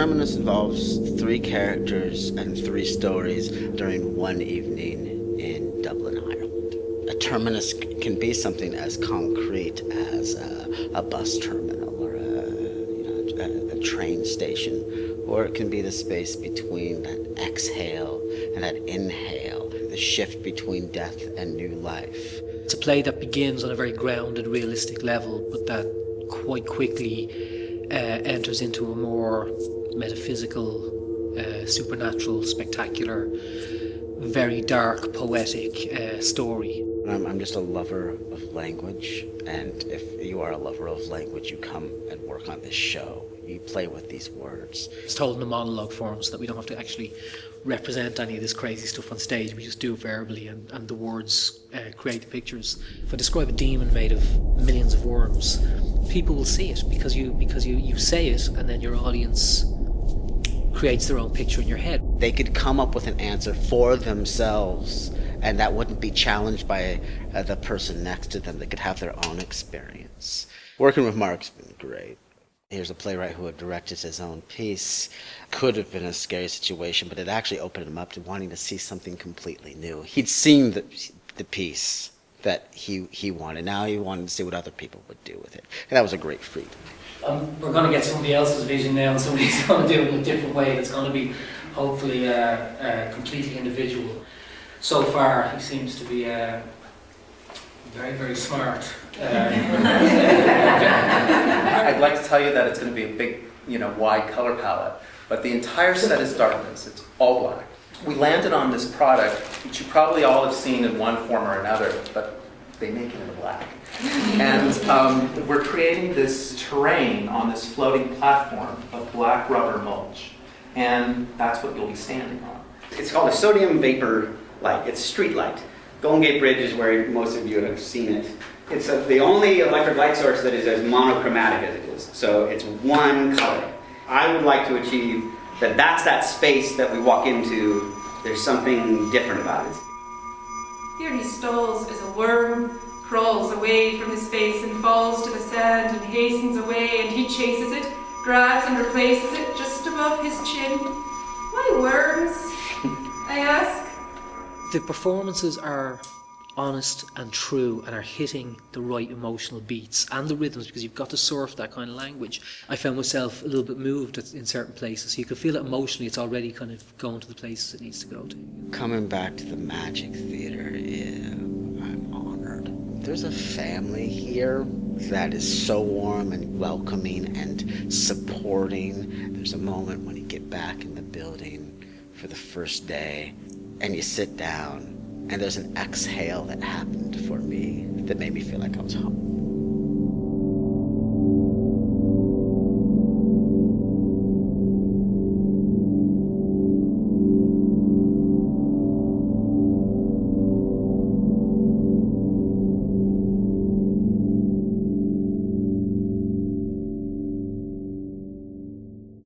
Terminus involves 3 characters and 3 stories during one evening in Dublin, Ireland. A terminus can be something as concrete as a bus terminal or a train station, or it can be the space between that exhale and that inhale, the shift between death and new life. It's a play that begins on a very grounded, realistic level, but that quite quickly enters into a more metaphysical, supernatural, spectacular, very dark, poetic story. I'm just a lover of language, and if you are a lover of language, you come and work on this show. You play with these words. It's told in a monologue form so that we don't have to actually represent any of this crazy stuff on stage. We just do it verbally, and the words create the pictures. If I describe a demon made of millions of worms, people will see it because you say it, and then your audience creates their own picture in your head. They could come up with an answer for themselves, and that wouldn't be challenged by the person next to them. They could have their own experience. Working with Mark's been great. Here's a playwright who had directed his own piece. Could have been a scary situation, but it actually opened him up to wanting to see something completely new. He'd seen the piece that he wanted. Now he wanted to see what other people would do with it. And that was a great freedom. We're going to get somebody else's vision now, and somebody's going to do it in a different way that's going to be hopefully completely individual. So far, he seems to be very, very smart. I'd like to tell you that it's going to be a big, wide color palette, but the entire set is darkness. It's all black. We landed on this product, which you probably all have seen in one form or another, but they make it in black. And we're creating this terrain on this floating platform of black rubber mulch, and that's what you'll be standing on. It's called a sodium vapor light. It's street light. Golden Gate Bridge is where most of you have seen it. It's the only electric light source that is as monochromatic as it is. So it's one color. I would like to achieve that that's that space that we walk into. There's something different about it. Here he stalls as a worm, crawls away from his face and falls to the sand and hastens away, and he chases it, grabs and replaces it just above his chin. Why worms? I ask. The performances are honest and true and are hitting the right emotional beats and the rhythms, because you've got to surf that kind of language. I found myself a little bit moved in certain places, so you can feel it emotionally. It's already kind of going to the places it needs to go to. Coming back to the Magic Theatre, I'm honored. There's a family here that is so warm and welcoming and supporting. There's a moment when you get back in the building for the first day and you sit down, and there's an exhale that happened for me that made me feel like I was home.